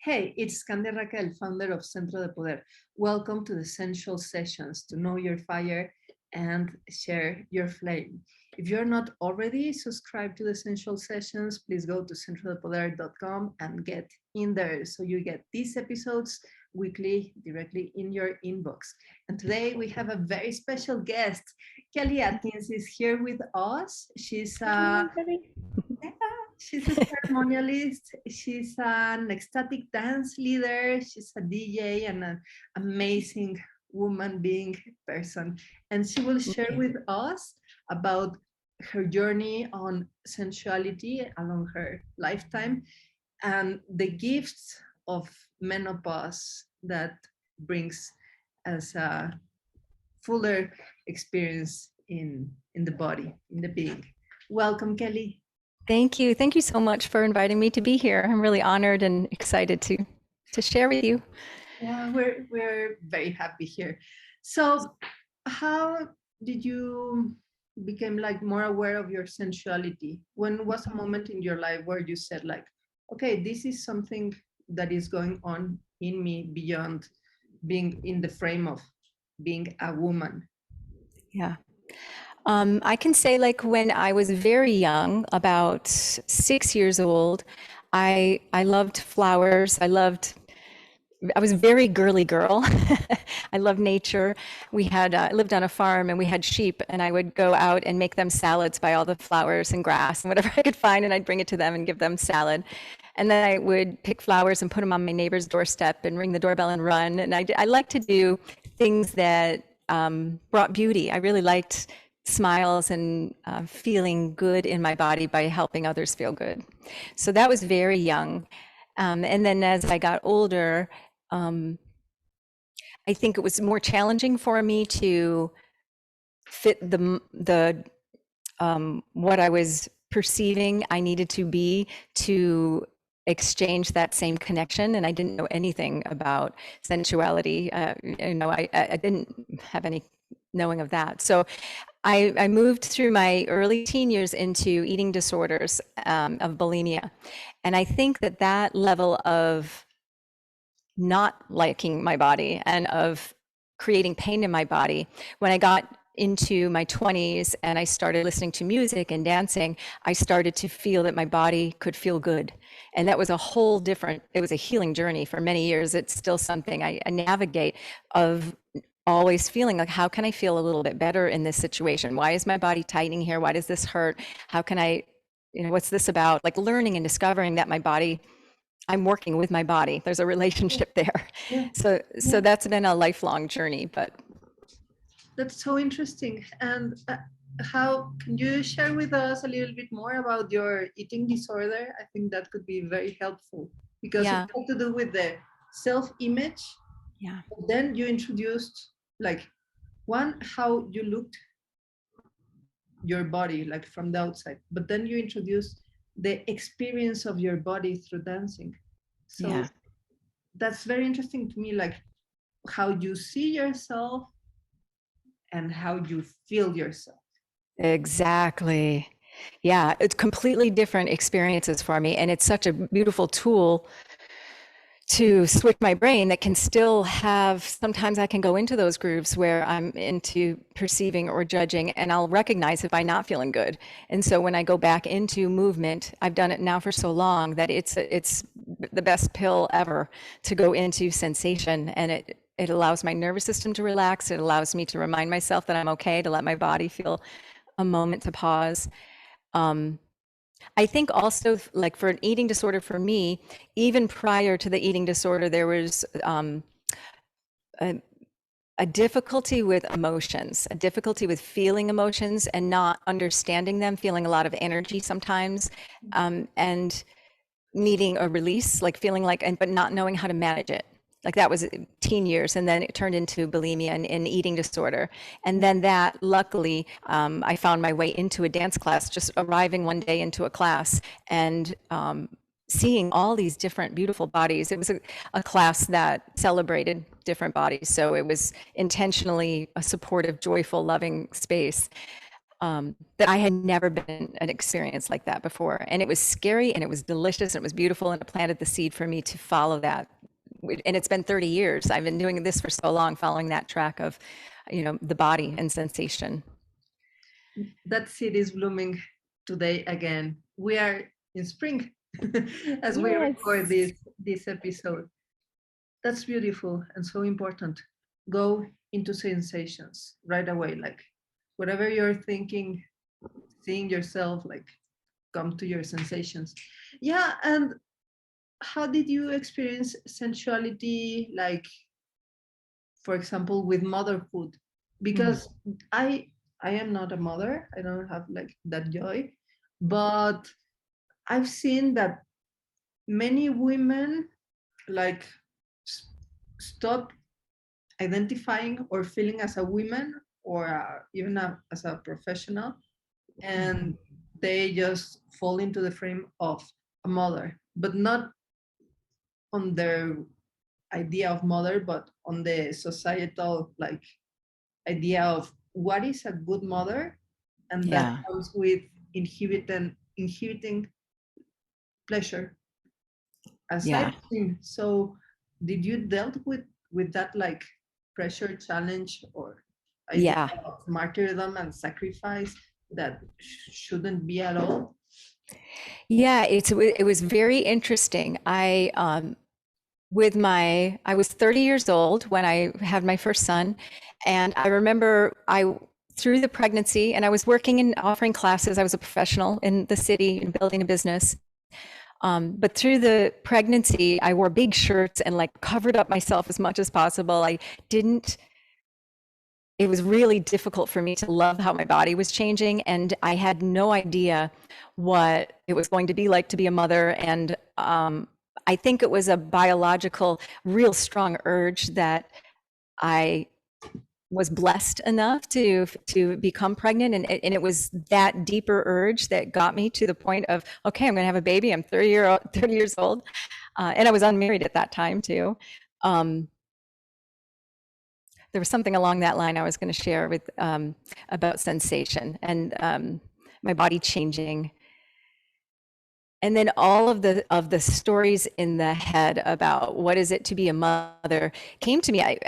Hey, it's CANDIA RAQUEL, founder of Centro de Poder. Welcome to the Sensual Sessions to know your fire and share your flame. If you're not already subscribed to the Sensual Sessions, please go to centrodepoder.com and get in there so you get these episodes weekly directly in your inbox. And today we have a very special guest. Kelly Atkins is here with us. She's a ceremonialist, she's an ecstatic dance leader, she's a DJ and an amazing woman being person. And she will share with us about her journey on sensuality along her lifetime and the gifts of menopause that brings as a fuller experience in the body, in the being. Welcome, Kelly. Thank you. Thank you so much for inviting me to be here. I'm really honored and excited to share with you. Yeah, we're very happy here. So how did you become like more aware of your sensuality? When was a moment in your life where you said like, okay, this is something that is going on in me beyond being in the frame of being a woman? Yeah. I can say like when I was very young, about 6 years old, I loved flowers. I was a very girly girl. I love nature. We had lived on a farm and we had sheep, and I would go out and make them salads by all the flowers and grass and whatever I could find, and I'd bring it to them and give them salad. And then I would pick flowers and put them on my neighbor's doorstep and ring the doorbell and run. And I like to do things that brought beauty. I really liked smiles and feeling good in my body by helping others feel good. So that was very young. And then as I got older, I think it was more challenging for me to fit the what I was perceiving I needed to be to exchange that same connection. And I didn't know anything about sensuality. I didn't have any knowing of that. So I moved through my early teen years into eating disorders of bulimia. And I think that level of not liking my body and of creating pain in my body, when I got into my 20s and I started listening to music and dancing, I started to feel that my body could feel good. And that was it was a healing journey for many years. It's still something I navigate, of always feeling like, how can I feel a little bit better in this situation? Why is my body tightening here? Why does this hurt? How can I, what's this about? Like learning and discovering that my body, I'm working with my body. There's a relationship there. Yeah. So that's been a lifelong journey, but. That's so interesting. And how can you share with us a little bit more about your eating disorder? I think that could be very helpful because it has to do with the self-image. Yeah. Then you introduced like how you looked your body like from the outside, but then you introduced the experience of your body through dancing. So that's very interesting to me, like how you see yourself and how you feel yourself. Exactly. Yeah, it's completely different experiences for me. And it's such a beautiful tool to switch my brain that can still have, sometimes I can go into those grooves where I'm into perceiving or judging, and I'll recognize if I'm not feeling good. And so when I go back into movement, I've done it now for so long that it's the best pill ever to go into sensation. And it allows my nervous system to relax. It allows me to remind myself that I'm okay, to let my body feel a moment to pause. I think also, like for an eating disorder for me, even prior to the eating disorder, there was a difficulty with emotions, a difficulty with feeling emotions and not understanding them, feeling a lot of energy sometimes, and needing a release, like feeling like, but not knowing how to manage it. Like that was teen years, and then it turned into bulimia and eating disorder. And then that, luckily, I found my way into a dance class, just arriving one day into a class and seeing all these different beautiful bodies. It was a class that celebrated different bodies. So it was intentionally a supportive, joyful, loving space. that I had never been an experience like that before. And it was scary and it was delicious and it was beautiful and it planted the seed for me to follow that. And it's been 30 years. I've been doing this for so long, following that track of, the body and sensation. That seed is blooming today again. We are in spring as we record this episode. That's beautiful and so important. Go into sensations right away. Like whatever you're thinking, seeing yourself, like come to your sensations. Yeah. And how did you experience sensuality, like, for example, with motherhood? Because I am not a mother. I don't have like that joy, but I've seen that many women like stop identifying or feeling as a woman or even as a professional, and they just fall into the frame of a mother, but not on their idea of mother, but on the societal like idea of what is a good mother, and that Yeah. comes with inhibiting pleasure aside Yeah. of thing. So did you dealt with that like pressure challenge or idea Yeah. of martyrdom and sacrifice that shouldn't be at all? Yeah. It was very interesting. I was 30 years old when I had my first son. And I remember through the pregnancy, and I was working and offering classes. I was a professional in the city and building a business. But through the pregnancy, I wore big shirts and like covered up myself as much as possible. It was really difficult for me to love how my body was changing. And I had no idea what it was going to be like to be a mother. And I think it was a biological, real strong urge that I was blessed enough to become pregnant, and it was that deeper urge that got me to the point of, okay, I'm going to have a baby. I'm 30 years old, and I was unmarried at that time too. There was something along that line I was going to share with about sensation and my body changing. And then all of the stories in the head about what is it to be a mother came to me.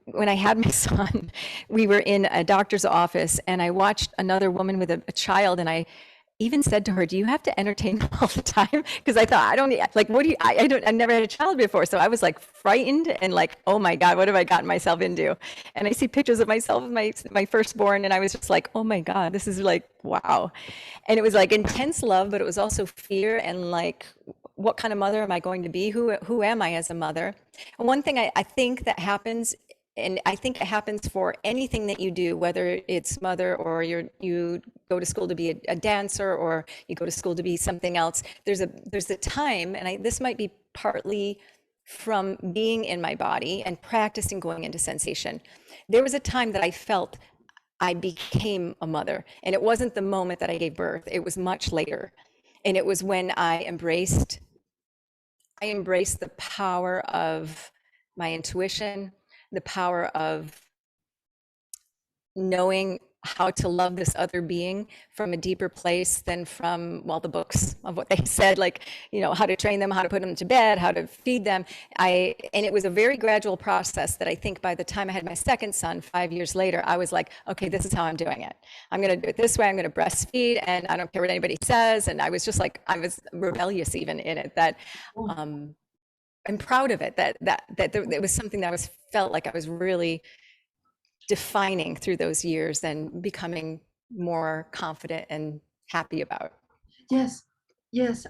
When I had my son, we were in a doctor's office, and I watched another woman with a child, and I even said to her, "Do you have to entertain them all the time?" Because I thought, I don't like, what do you? I don't. I never had a child before, so I was like frightened and like, oh my God, what have I gotten myself into? And I see pictures of myself with my firstborn, and I was just like, oh my God, this is like, wow. And it was like intense love, but it was also fear and like, what kind of mother am I going to be? Who am I as a mother? And one thing I think that happens, and I think it happens for anything that you do, whether it's mother or you go to school to be a dancer or you go to school to be something else. There's a time, and this might be partly from being in my body and practicing going into sensation. There was a time that I felt I became a mother, and it wasn't the moment that I gave birth. It was much later, and it was when I embraced the power of my intuition, the power of knowing how to love this other being from a deeper place than from, well, the books of what they said, like, how to train them, how to put them to bed, how to feed them. And it was a very gradual process that I think by the time I had my second son, 5 years later, I was like, okay, this is how I'm doing it. I'm going to do it this way. I'm going to breastfeed, and I don't care what anybody says. And I was just like, I was rebellious even in it, that I'm proud of it, that it was something that felt like I was really defining through those years and becoming more confident and happy about. Yes,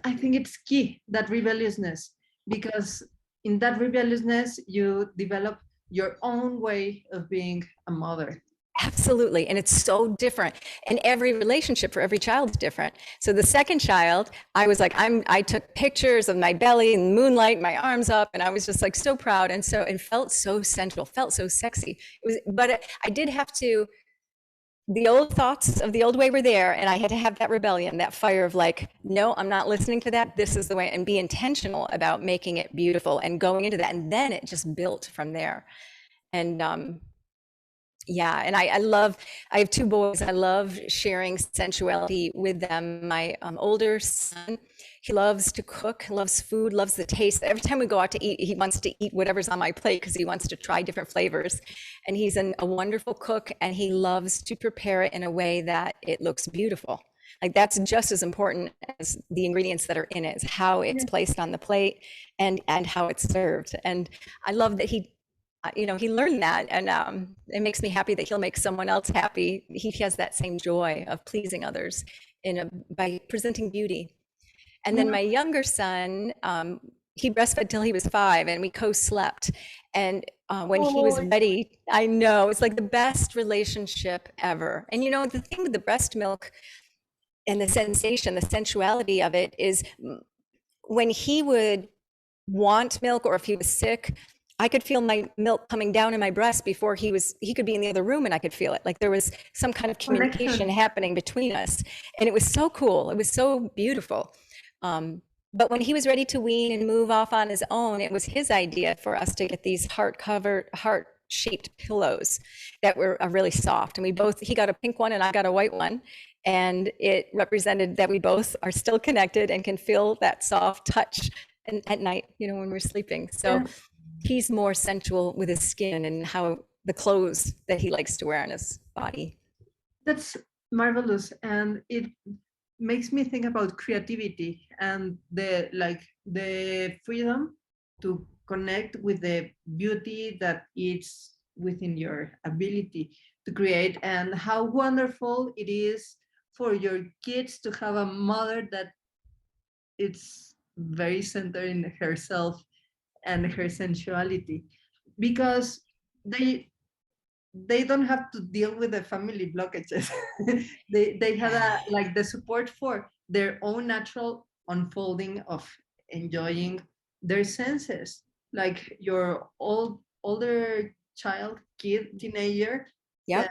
I think it's key, that rebelliousness, because in that rebelliousness you develop your own way of being a mother. Absolutely. And it's so different. And every relationship for every child is different. So the second child, I was like, I took pictures of my belly in moonlight, my arms up, and I was just like so proud. And it felt so sensual, felt so sexy. But I did have to, the old thoughts of the old way were there, and I had to have that rebellion, that fire of like, no, I'm not listening to that. This is the way, and be intentional about making it beautiful and going into that. And then it just built from there. And Yeah, and I have two boys. I love sharing sensuality with them. My older son, he loves to cook, loves food, loves the taste. Every time we go out to eat, he wants to eat whatever's on my plate because he wants to try different flavors. And he's a wonderful cook, and he loves to prepare it in a way that it looks beautiful. Like that's just as important as the ingredients that are in it, is how it's Yeah. placed on the plate and how it's served. And I love that he learned that, and it makes me happy that he'll make someone else happy. He has that same joy of pleasing others by presenting beauty. And then Yeah. my younger son, he breastfed till he was 5, and we co-slept. And when he was Oh, ready, I know it's like the best relationship ever. And the thing with the breast milk and the sensation, the sensuality of it is when he would want milk or if he was sick, I could feel my milk coming down in my breast before he could be in the other room and I could feel it. Like there was some kind of communication connection. happening between us. And it was so cool. It was so beautiful. But when he was ready to wean and move off on his own, it was his idea for us to get these heart shaped pillows that were really soft. And he got a pink one and I got a white one. And it represented that we both are still connected and can feel that soft touch at night, when we're sleeping. So Yeah. he's more sensual with his skin and how the clothes that he likes to wear on his body. That's marvelous, and it makes me think about creativity and the freedom to connect with the beauty that is within your ability to create, and how wonderful it is for your kids to have a mother that it's very centered in herself and her sensuality, because they they don't have to deal with the family blockages. They had Yeah. the support for their own natural unfolding of enjoying their senses. Like your older child, kid, teenager, that Yep.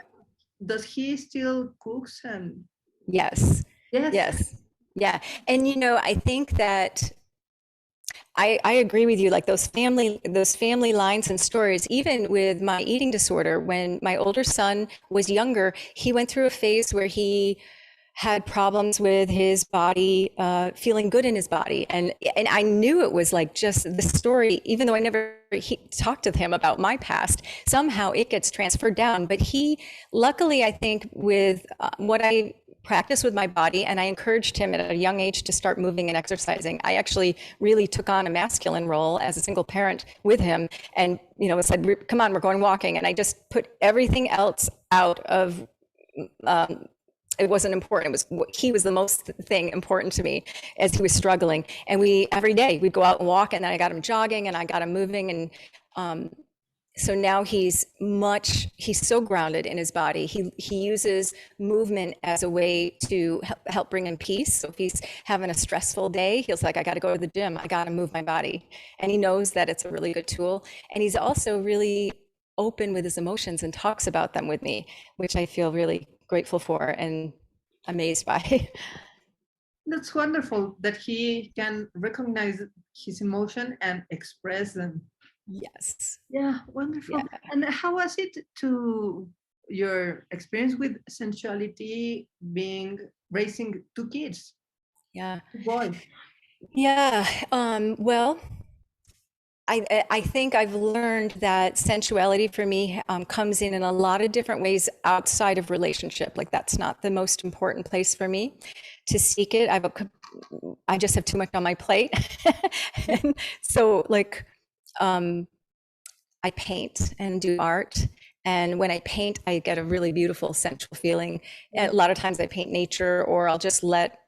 does he still cooks and Yes. yes. Yes. Yeah. And I think that I agree with you. Like those family lines and stories, even with my eating disorder, when my older son was younger, he went through a phase where he had problems with his body, feeling good in his body. And I knew it was like just the story, even though I never talked to him about my past, somehow it gets transferred down. But luckily, I think with what I practice with my body, and I encouraged him at a young age to start moving and exercising. I actually really took on a masculine role as a single parent with him and, said, come on, we're going walking. And I just put everything else out of, it wasn't important. He was the most thing important to me as he was struggling. And every day we'd go out and walk, and then I got him jogging and I got him moving. And so now he's so grounded in his body. He uses movement as a way to help bring him peace. So if he's having a stressful day, he's like, I got to go to the gym. I got to move my body. And he knows that it's a really good tool. And he's also really open with his emotions and talks about them with me, which I feel really grateful for and amazed by. That's wonderful that he can recognize his emotion and express them. Yes. Yeah, Yeah. wonderful. And how was it to your experience with sensuality being raising two kids, Yeah. two boys? Yeah. Well, I think I've learned that sensuality for me comes in a lot of different ways outside of relationship. Like that's not the most important place for me to seek it. I just have too much on my plate. And so I paint and do art. And when I paint, I get a really beautiful sensual feeling. Yeah. And a lot of times I paint nature, or I'll just let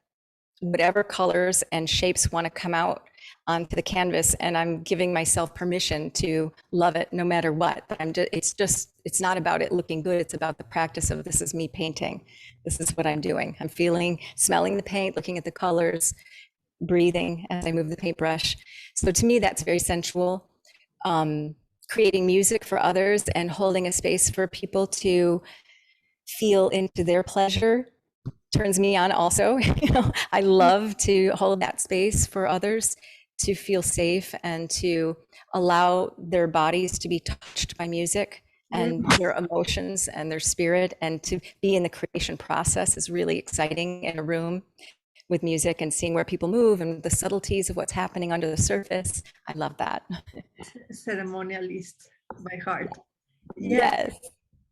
whatever colors and shapes want to come out onto the canvas, and I'm giving myself permission to love it no matter what. It's not about it looking good. It's about the practice of, this is me painting. This is what I'm doing. I'm feeling, smelling the paint, looking at the colors, breathing as I move the paintbrush. So to me, that's very sensual. Creating music for others and holding a space for people to feel into their pleasure turns me on also. I love to hold that space for others to feel safe and to allow their bodies to be touched by music. and their emotions and their spirit, and to be in the creation process is really exciting in a room with music and seeing where people move and the subtleties of what's happening under the surface. I love that. Ceremonialist by heart. Yeah, Yes,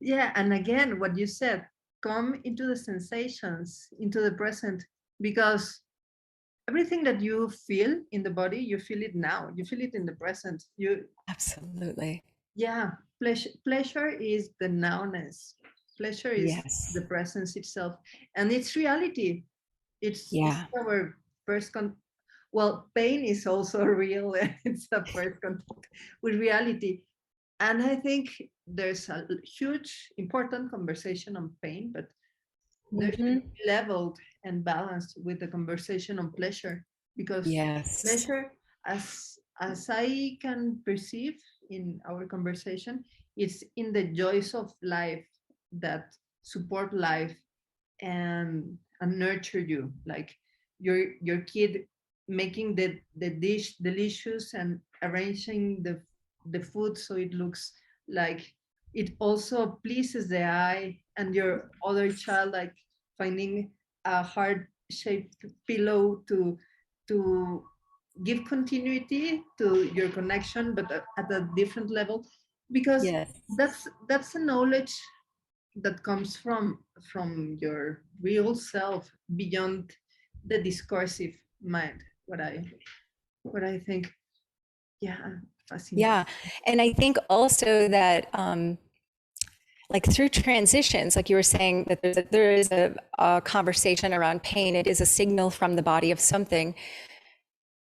yeah. And again, what you said, come into the sensations, into the present, because everything that you feel in the body, you feel it now. You feel it in the present. absolutely. Yeah, pleasure is the nowness. Pleasure is Yes. the presence itself, and it's reality. It's Yeah. our first well, pain is also real. It's a first contact with reality, and I think there's a huge important conversation on pain, but there should Hmm. be leveled and balanced with the conversation on pleasure, because Yes. pleasure, as I can perceive in our conversation, it's in the joys of life that support life and nurture you, like your kid making the dish delicious and arranging the food so it looks like it also pleases the eye, and your other child like finding a heart shaped pillow to give continuity to your connection, but at a different level, because Yes. that's a knowledge that comes from your real self beyond the discursive mind, what I think. Yeah, fascinating. Yeah. And I think also that, like through transitions, like you were saying, that there is a conversation around pain. It is a signal from the body of something.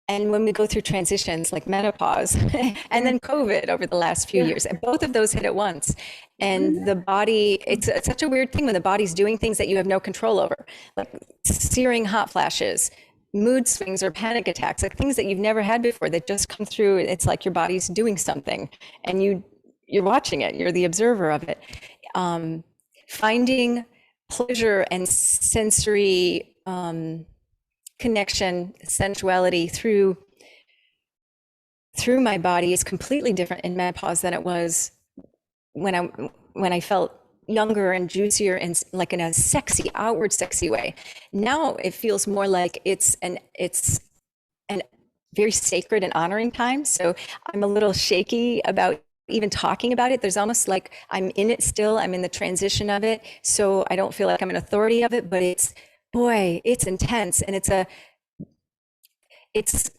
And when we go through transitions like menopause and Yeah, then COVID over the last few yeah. years, and both of those hit at once. And the body, it's such a weird thing when the body's doing things that you have no control over, like searing hot flashes, mood swings or panic attacks, like things that you've never had before that just come through. It's like your body's doing something and you're watching it, you're the observer of it. Finding pleasure and sensory connection, sensuality through my body is completely different in menopause than it was when I felt younger and juicier and like in a sexy, outward sexy way. Now it feels more like it's an very sacred and honoring time. So I'm a little shaky about even talking about it. There's almost like I'm in it still. I'm in the transition of it. So I don't feel like I'm an authority of it, but it's intense, and it's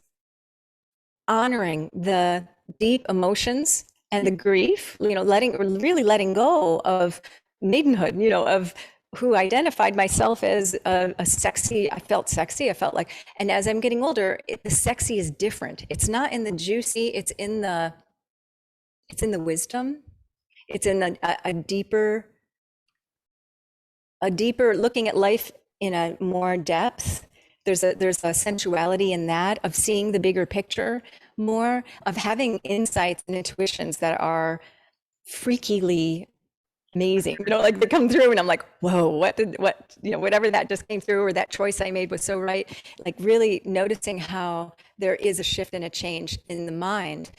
honoring the deep emotions and the grief, really letting go of maidenhood, of who identified myself as a sexy. I felt sexy. I felt like, and as I'm getting older, the sexy is different. It's not in the juicy. It's in the wisdom. It's in a deeper looking at life in a more depth. There's a sensuality in that, of seeing the bigger picture more, of having insights and intuitions that are freakily amazing, like they come through and I'm like, whoa, whatever that just came through, or that choice I made was so right. Like really noticing how there is a shift and a change in the mind,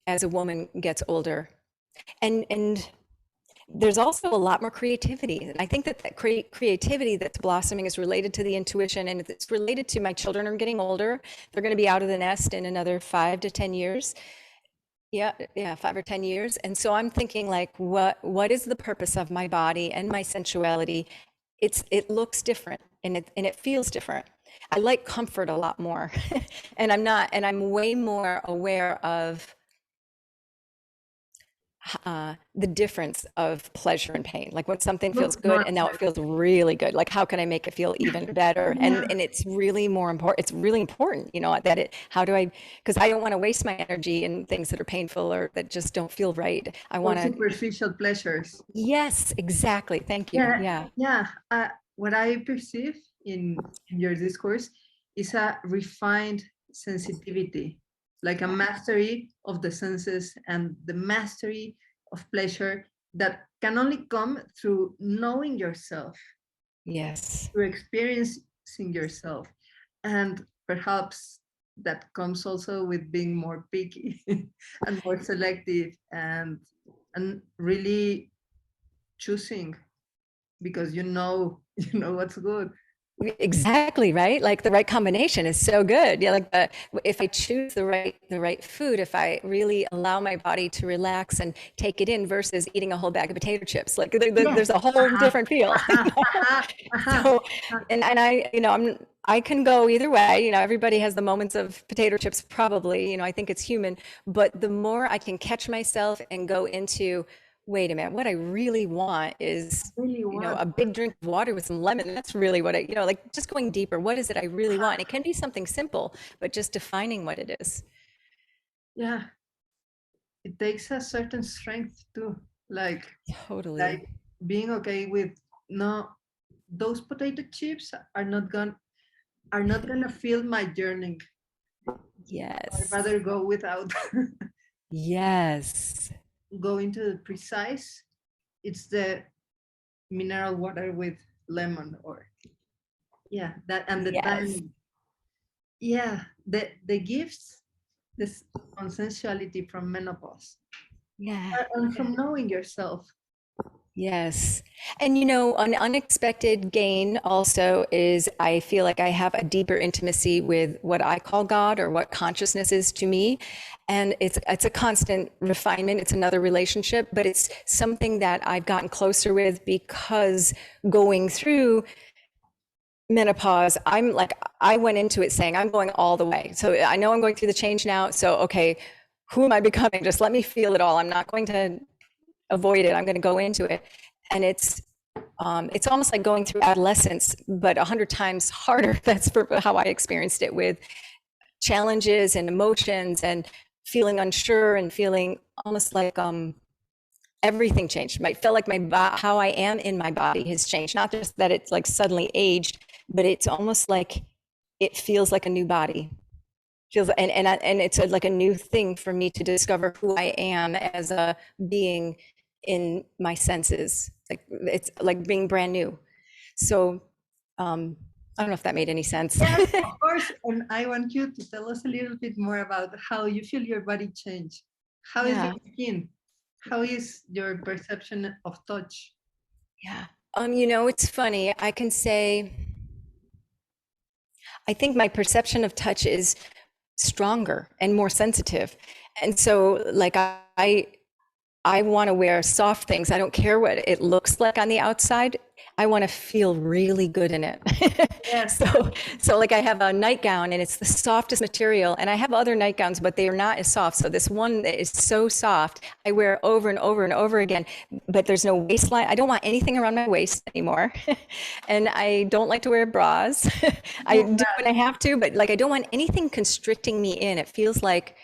as a woman gets older. And there's also a lot more creativity. And I think that creativity that's blossoming is related to the intuition, and it's related to my children are getting older. They're going to be out of the nest in another 5 to 10 years. Yeah, yeah, 5 or 10 years. And so I'm thinking, like, what is the purpose of my body and my sensuality? It looks different, and it feels different. I like comfort a lot more. And I'm way more aware of the difference of pleasure and pain. Like when something feels good and now it feels really good. Like how can I make it feel even better? And Yeah, and it's really more important. It's really important, that how do I? Because I don't want to waste my energy in things that are painful or that just don't feel right. I or want to. superficial pleasures. Yes, exactly. Thank you. Yeah, Yeah. yeah. What I perceive in your discourse is a refined sensitivity, like a mastery of the senses and the mastery of pleasure that can only come through knowing yourself, Yes. through experiencing yourself. And perhaps that comes also with being more picky and more selective, and and really choosing because you know you know what's good. Exactly, right? Like the right combination is so good. Yeah, like if I choose the right food, if I really allow my body to relax and take it in versus eating a whole bag of potato chips, like Yes. there's a whole different feel. You know? So, and I, you know, I can go either way. You know, everybody has the moments of potato chips, probably. You know, I think it's human. But the more I can catch myself and go into, wait a minute, what I really want is, Really you know, want. a big drink of water with some lemon. That's really what I, you know, like just going deeper. What is it I really want? It can be something simple, but just defining what it is. Yeah, it takes a certain strength too, like Totally. being okay with no, those potato chips are not gonna fill my journey. I'd Yes. rather go without. Yes. Going to the precise, it's the mineral water with lemon, or yeah, that, and the Yes. timing. Yeah, the gifts, this on sensuality from menopause, Yeah. and from knowing yourself. Yes. And you know, an unexpected gain also is I feel like I have a deeper intimacy with what I call God or what consciousness is to me. And it's a constant refinement. It's another relationship, but it's something that I've gotten closer with because going through menopause, I'm like, I went into it saying I'm going all the way. So I know I'm going through the change now. So okay, who am I becoming? Just let me feel it all. I'm not going to avoid it. I'm going to go into it. And it's almost like going through adolescence, but 100 times harder. That's for how I experienced it, with challenges and emotions and feeling unsure and feeling almost like everything changed. I felt like how I am in my body has changed. Not just that it's like suddenly aged, but it's almost like it feels like a new body. Feels and it's like a new thing for me to discover who I am as a being in my senses. Like it's like being brand new. So I don't know if that made any sense. Yes, of course. And I want you to tell us a little bit more about how you feel your body change. How is your Yeah, skin? How is your perception of touch? yeah. You know, it's funny. I can say I think my perception of touch is stronger and more sensitive. And so like I want to wear soft things. I don't care what it looks like on the outside. I want to feel really good in it. Yes. So like I have a nightgown and it's the softest material, and I have other nightgowns, but they are not as soft. So this one that is so soft, I wear over and over and over again, but there's no waistline. I don't want anything around my waist anymore. And I don't like to wear bras. I Oh, do when I have to, but like I don't want anything constricting me in. It feels like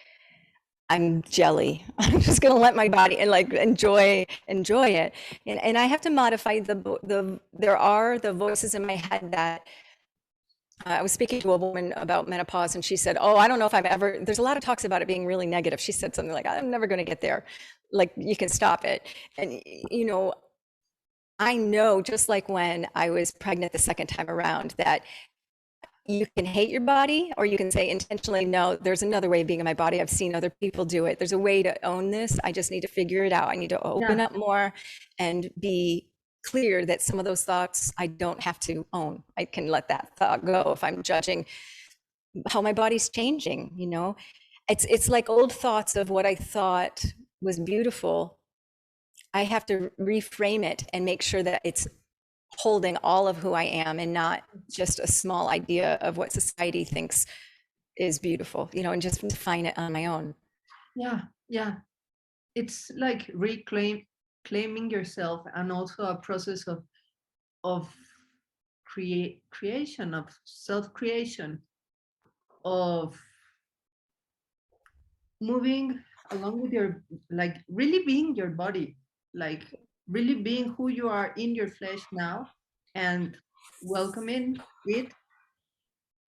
I'm jelly. I'm just going to let my body and like enjoy it. And I have to modify there are the voices in my head that I was speaking to a woman about menopause and she said, "Oh, I don't know if I've ever, there's a lot of talks about it being really negative." She said something like, "I'm never going to get there. Like you can stop it." And you know, I know just like when I was pregnant the second time around that you can hate your body or you can say intentionally, no, there's another way of being in my body. I've seen other people do it. There's a way to own this. I just need to figure it out. I need to open yeah. up more and be clear that some of those thoughts I don't have to own. I can let that thought go if I'm judging how my body's changing, you know. It's like old thoughts of what I thought was beautiful. I have to reframe it and make sure that it's holding all of who I am and not just a small idea of what society thinks is beautiful, you know, and just define it on my own. Yeah. Yeah. It's like claiming yourself, and also a process of creation, of self creation, of moving along with your, like really being your body, like really being who you are in your flesh now, and welcoming it,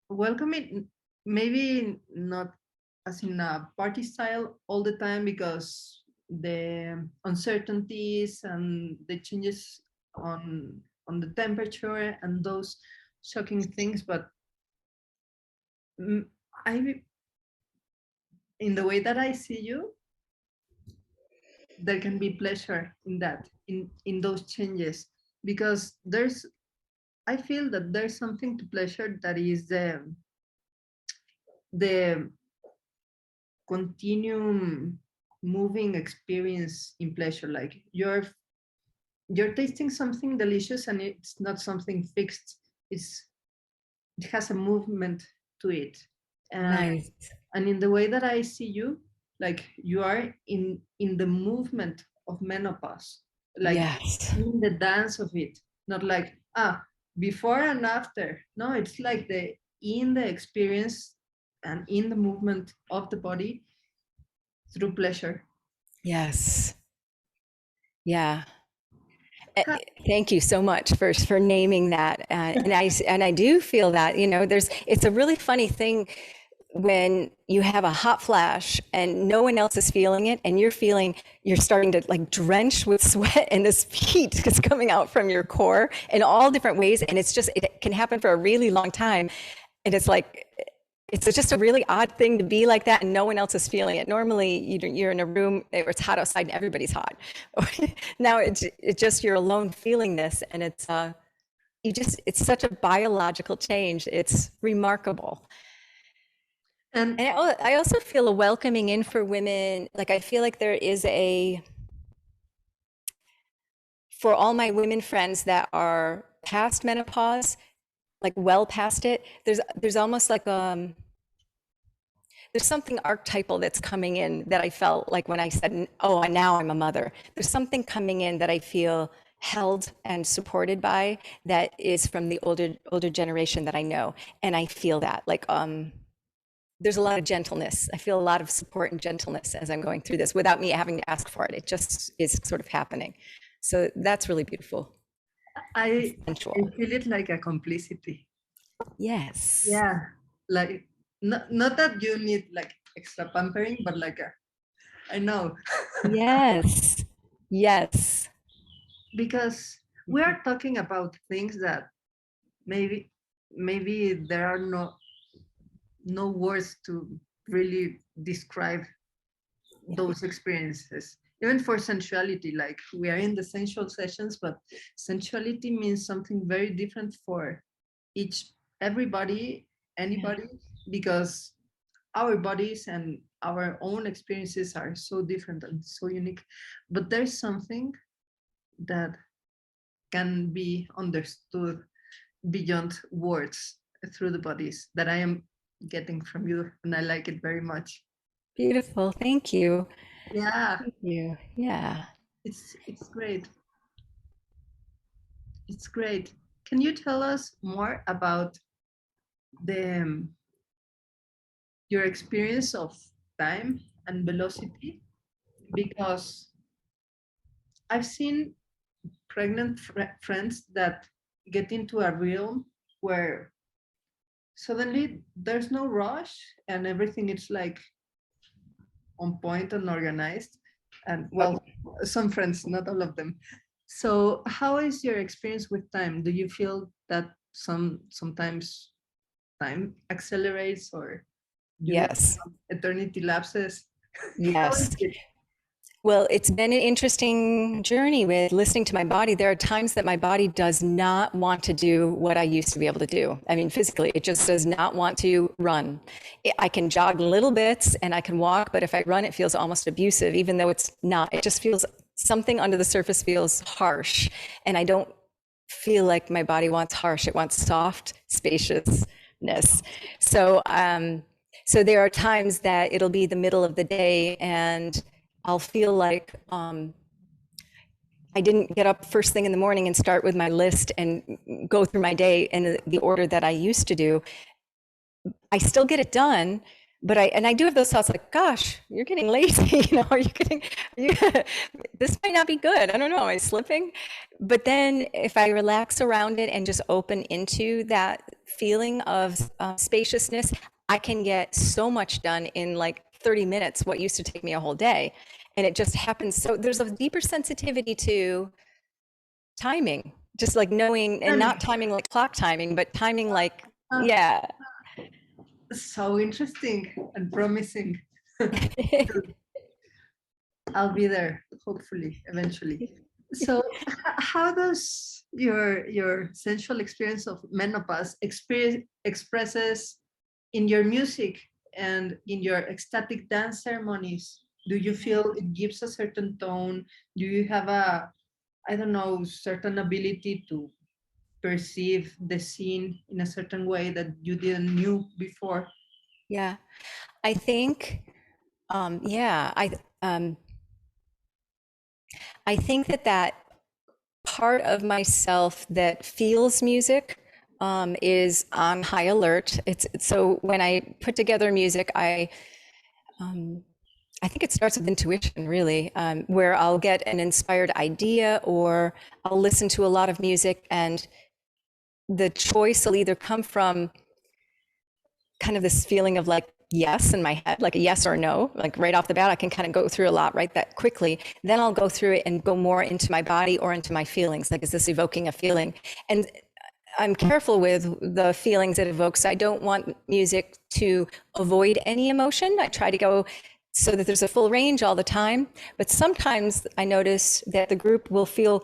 welcoming, maybe not as in a party style all the time, because the uncertainties and the changes on the temperature and those shocking things, but I, in the way that I see you, there can be pleasure in that, in those changes, because I feel that there's something to pleasure that is the continuum moving experience in pleasure. Like you're tasting something delicious and it's not something fixed. It has a movement to it. Nice. And in the way that I see you, like you are in the movement of menopause, like Yes. in the dance of it, not like before and after. No, it's like in the experience and in the movement of the body through pleasure. Yes. Yeah. Thank you so much for naming that. And I do feel that, you know, it's a really funny thing when you have a hot flash and no one else is feeling it, and you're starting to like drench with sweat, and this heat is coming out from your core in all different ways. And it can happen for a really long time. And it's just a really odd thing to be like that and no one else is feeling it. Normally you're in a room where it's hot outside and everybody's hot. Now it's just you're alone feeling this, and it's such a biological change. It's remarkable. And And I also feel a welcoming in for women. Like I feel like there is for all my women friends that are past menopause, like well past it, there's almost like there's something archetypal that's coming in that I felt like when I said, oh, now I'm a mother. There's something coming in that I feel held and supported by, that is from the older generation that I know. And I feel that like there's a lot of gentleness. I feel a lot of support and gentleness as I'm going through this without me having to ask for it. It just is sort of happening. So that's really beautiful. I Sensual. feel it like a complicity. Yes. Yeah, like not that you need like extra pampering, but like I know. Yes. Yes. Because we are talking about things that maybe there are no words to really describe those experiences. Even for sensuality, like we are in the sensual sessions, but sensuality means something very different for everybody, anybody, because our bodies and our own experiences are so different and so unique. But there's something that can be understood beyond words through the bodies that I am getting from you, and I like it very much. Beautiful. Thank you. Yeah, Thank you. Yeah. it's great. It's great. Can you tell us more about the your experience of time and velocity? Because I've seen pregnant friends that get into a realm where suddenly there's no rush and everything is like on point and organized. And well, some friends, not all of them. So how is your experience with time? Do you feel that sometimes time accelerates, or you get Yes. eternity lapses? How is Yes. it? Well, it's been an interesting journey with listening to my body. There are times that my body does not want to do what I used to be able to do. I mean, physically, it just does not want to run. I can jog little bits and I can walk, but if I run, it feels almost abusive, even though it's not. It just feels something under the surface feels harsh. And I don't feel like my body wants harsh. It wants soft spaciousness. So there are times that it'll be the middle of the day and I'll feel like I didn't get up first thing in the morning and start with my list and go through my day in the order that I used to do. I still get it done, but I do have those thoughts like, gosh, you're getting lazy. This might not be good. I don't know. Am I slipping? But then if I relax around it and just open into that feeling of spaciousness, I can get so much done in like 30 minutes, what used to take me a whole day. And it just happens. So there's a deeper sensitivity to timing, just like knowing, and not timing like clock timing, but timing like, yeah. So interesting and promising. I'll be there. hopefully, eventually. So, how does your sensual experience of menopause expresses in your music and in your ecstatic dance ceremonies? Do you feel it gives a certain tone? Do you have a, I don't know, certain ability to perceive the scene in a certain way that you didn't knew before? Yeah, I think, yeah, I think that part of myself that feels music is on high alert. It's so when I put together music, I think it starts with intuition, really, where I'll get an inspired idea or I'll listen to a lot of music, and the choice will either come from kind of this feeling of like yes in my head, like a yes or no, like right off the bat, I can kind of go through a lot right that quickly. Then I'll go through it and go more into my body or into my feelings. Like, is this evoking a feeling? And I'm careful with the feelings it evokes. I don't want music to avoid any emotion. I try to go so that there's a full range all the time. But sometimes I notice that the group will feel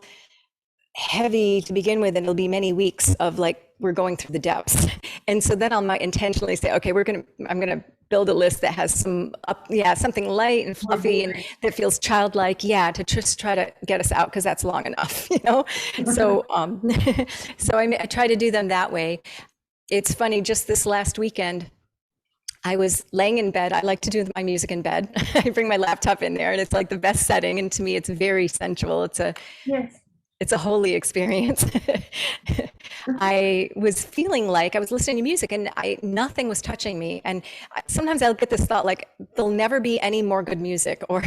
heavy to begin with, and it'll be many weeks of like we're going through the depths. And so then I might intentionally say, okay, I'm gonna build a list that has some something light and fluffy and that feels childlike, to just try to get us out because that's long enough, you know. So so I try to do them that way. It's funny, just this last weekend I was laying in bed. I like to do my music in bed. I bring my laptop in there and it's like the best setting, and to me it's very sensual. Yes. It's a holy experience. I was feeling like I was listening to music and nothing was touching me. And sometimes I'll get this thought like, there'll never be any more good music, or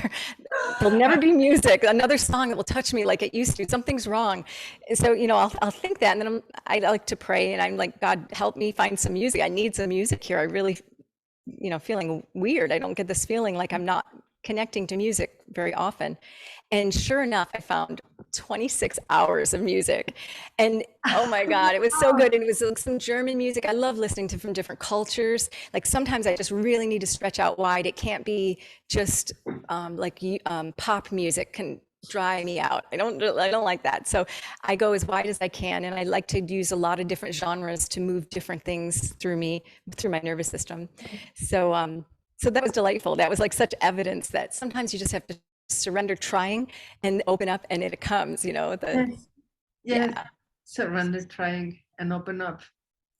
there'll never be music, another song that will touch me like it used to. Something's wrong. And so, I'll think that. And then I like to pray and I'm like, God, help me find some music. I need some music here. I really, feeling weird. I don't get this feeling like I'm not connecting to music very often. And sure enough, I found 26 hours of music. And oh my God, it was so good. And it was like some German music. I love listening to from different cultures. Like sometimes I just really need to stretch out wide. It can't be just pop music can dry me out. I don't like that. So I go as wide as I can. And I like to use a lot of different genres to move different things through my nervous system. So that was delightful. That was like such evidence that sometimes you just have to surrender trying and open up and it comes, Yes. Yes. Surrender trying and open up.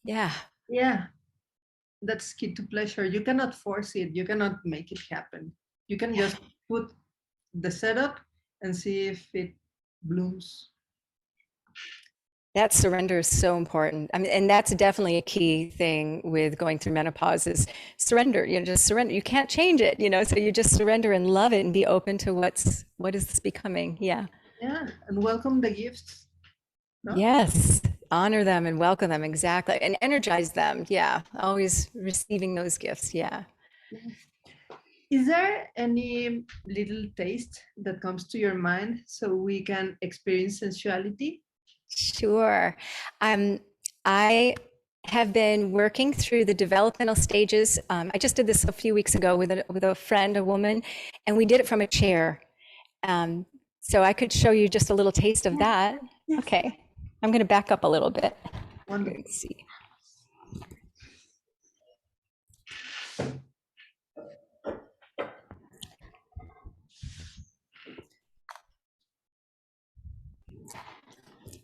Yeah. That's key to pleasure. You cannot force it. You cannot make it happen. You can just put the setup and see if it blooms. That surrender is so important. I mean, and that's definitely a key thing with going through menopause is surrender. Just surrender. You can't change it, so you just surrender and love it and be open to what is this becoming. Yeah. And welcome the gifts. No? Yes. Honor them and welcome them. Exactly. And energize them. Yeah. Always receiving those gifts. Yeah. Is there any little taste that comes to your mind so we can experience sensuality? Sure. I have been working through the developmental stages. I just did this a few weeks ago with a friend, a woman, and we did it from a chair. So I could show you just a little taste of that. Yes. Okay. I'm going to back up a little bit. Wonderful. Let's see.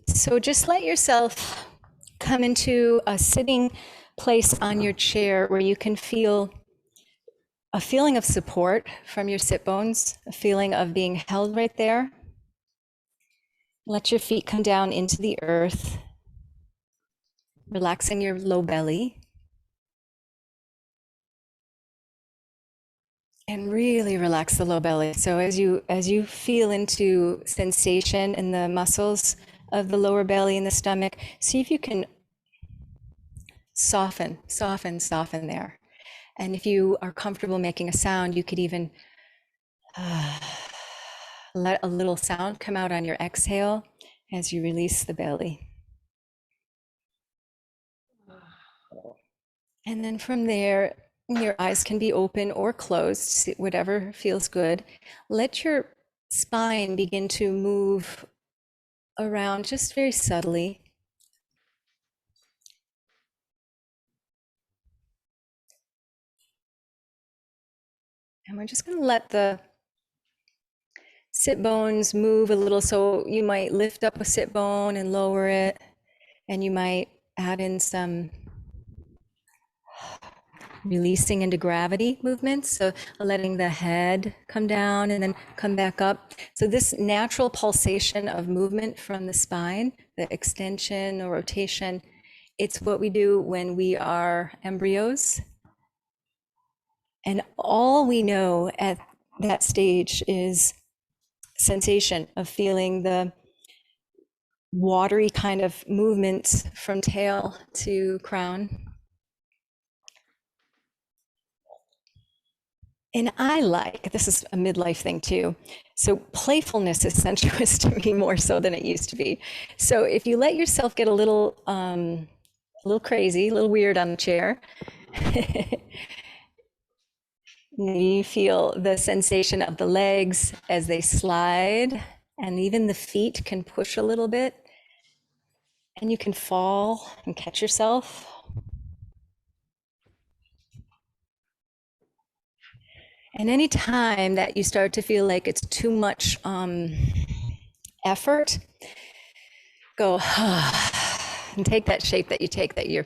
So just let yourself come into a sitting place on your chair where you can feel a feeling of support from your sit bones, a feeling of being held right there. Let your feet come down into the earth, relaxing your low belly. And really relax the low belly. So as you feel into sensation in the muscles of the lower belly and the stomach, see if you can soften there. And if you are comfortable making a sound, you could even let a little sound come out on your exhale as you release the belly. And then from there, your eyes can be open or closed, whatever feels good. Let your spine begin to move around just very subtly. And we're just going to let the sit bones move a little. So you might lift up a sit bone and lower it, and you might add in some releasing into gravity movements. So letting the head come down and then come back up. So this natural pulsation of movement from the spine, the extension or rotation, it's what we do when we are embryos. And all we know at that stage is sensation of feeling the watery kind of movements from tail to crown. And I like, this is a midlife thing too. So playfulness is sensuous to me more so than it used to be. So if you let yourself get a little crazy, a little weird on the chair, you feel the sensation of the legs as they slide, and even the feet can push a little bit, and you can fall and catch yourself. And any time that you start to feel like it's too much effort, go and take that shape that you take, that you're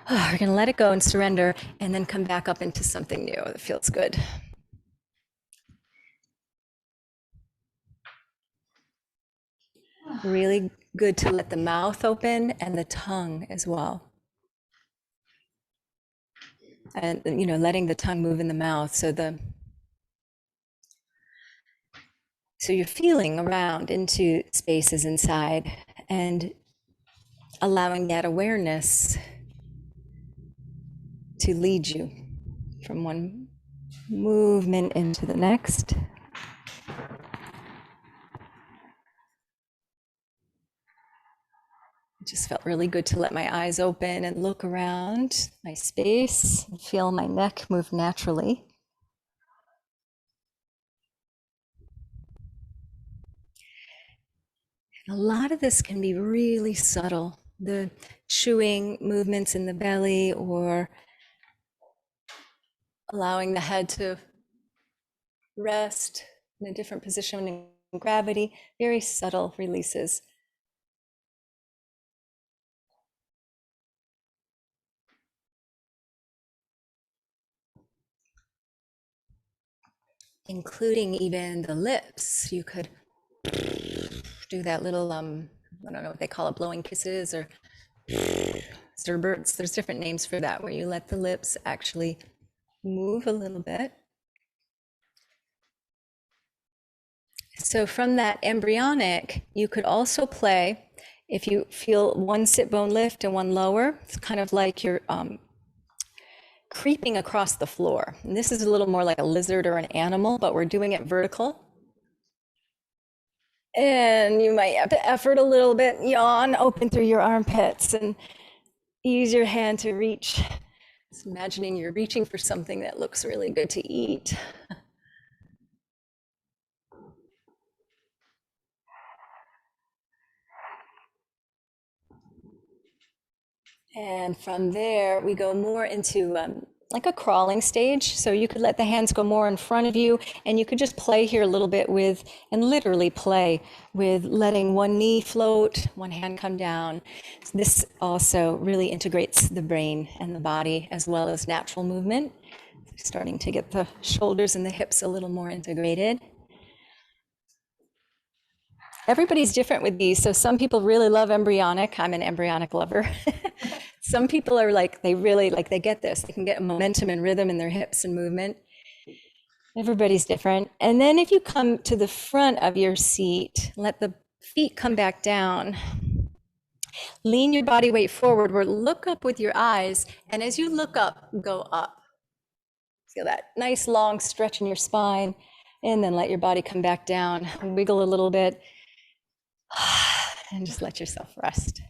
going to let it go and surrender, and then come back up into something new that feels good. Really good to let the mouth open and the tongue as well. And, you know, letting the tongue move in the mouth. So you're feeling around into spaces inside and allowing that awareness to lead you from one movement into the next. It just felt really good to let my eyes open and look around my space and feel my neck move naturally. And a lot of this can be really subtle. The chewing movements in the belly, or allowing the head to rest in a different position in gravity, very subtle releases. Including even the lips. You could do that little, I don't know what they call it, blowing kisses or Zerberts. There's different names for that, where you let the lips actually move a little bit. So from that embryonic, you could also play, if you feel one sit bone lift and one lower, it's kind of like you're creeping across the floor. And this is a little more like a lizard or an animal, but we're doing it vertical. And you might have to effort a little bit, yawn, open through your armpits, and use your hand to reach. Just imagining you're reaching for something that looks really good to eat. And from there, we go more into like a crawling stage. So you could let the hands go more in front of you, and you could just play here a little bit with, and literally play with, letting one knee float, one hand come down. So this also really integrates the brain and the body as well as natural movement. Starting to get the shoulders and the hips a little more integrated. Everybody's different with these. So some people really love embryonic. I'm an embryonic lover. Some people are like, they really like, they get this. They can get momentum and rhythm in their hips and movement. Everybody's different. And then if you come to the front of your seat, let the feet come back down. Lean your body weight forward, or look up with your eyes. And as you look up, go up. Feel that nice long stretch in your spine. And then let your body come back down. Wiggle a little bit. And just let yourself rest.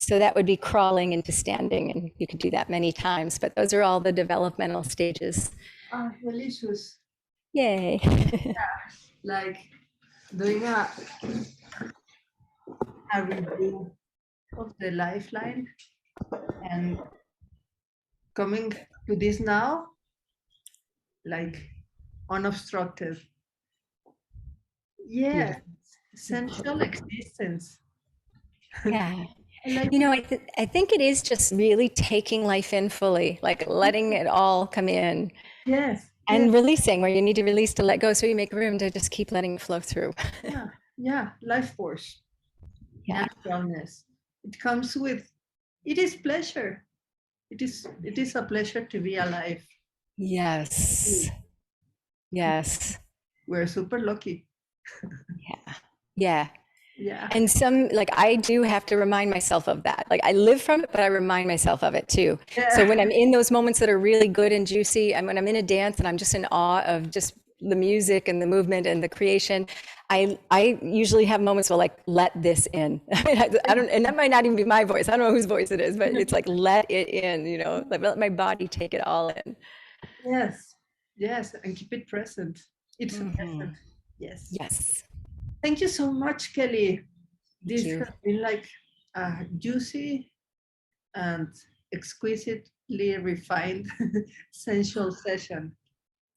So that would be crawling into standing, and you could do that many times, but those are all the developmental stages. Delicious. Yay. like doing a review of the lifeline and coming to this now, like unobstructed. Yeah, Beautiful. sensual existence. Yeah. I like You it. know, I think it is just really taking life in fully, like letting it all come in Yes, yes, and releasing where you need to release to let go. So you make room to just keep letting it flow through. yeah, yeah. Life force, Yeah. naturalness. It comes with. It is pleasure. It is a pleasure to be alive. Yes. Yes. We're super lucky. Yeah. Yeah. Yeah. And some, like, I do have to remind myself of that. Like, I live from it, but I remind myself of it too. So Yeah. when I'm in those moments that are really good and juicy, and when I'm in a dance and I'm just in awe of just the music and the movement and the creation, I usually have moments where, like, let this in. I mean, I don't, and that might not even be my voice. I don't know whose voice it is, but it's like, let it in, you know, like let my body take it all in. Yes. Yes. And keep it present. It's a Hmm. present. Yes. Yes. Thank you so much, Kelly. Thank This you. has been like a juicy and exquisitely refined sensual session.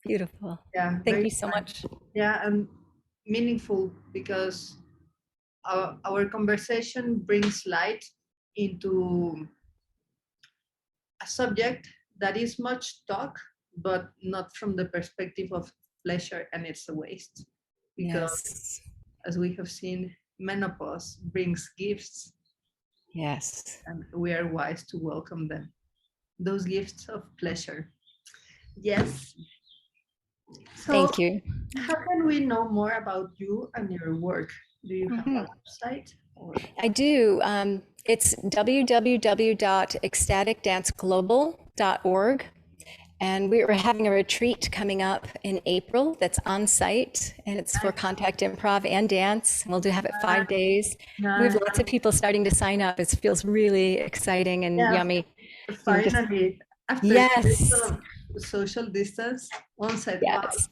Beautiful. Yeah, Thank very you so fun. much. Yeah, and meaningful because our conversation brings light into a subject that is much talk, but not from the perspective of pleasure and it's a waste. Because Yes. as we have seen, menopause brings gifts Yes. and we are wise to welcome them. Those gifts of pleasure. Yes. So, Thank you. how can we know more about you and your work? Do you have a Mhm. website or? I do. It's www.ecstaticdanceglobal.org. And we're having a retreat coming up in April that's on site, and it's for contact improv and dance. We'll have it 5 days. We have Nice. lots of people starting to sign up. It feels really exciting and Yeah, yummy. You know, just finally, after years yes, of social distance, on set. Wow. yes.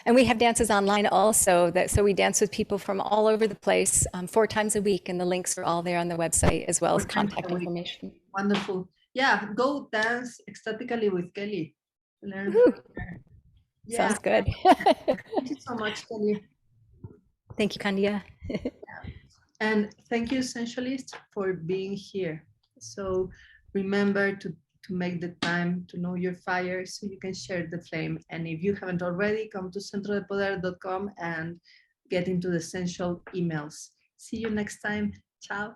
And we have dances online also. That so we dance with people from all over the place 4 times a week, and the links are all there on the website as well as 4 times contact a week. information. Wonderful. Yeah, go dance ecstatically with Kelly. Learn from Woo, her. Yeah, sounds good. thank you so much, Kelly. Thank you, Candia. And thank you, Sensualist, for being here. So remember to make the time to know your fire so you can share the flame. And if you haven't already, come to centrodepoder.com and get into the sensual emails. See you next time. Ciao.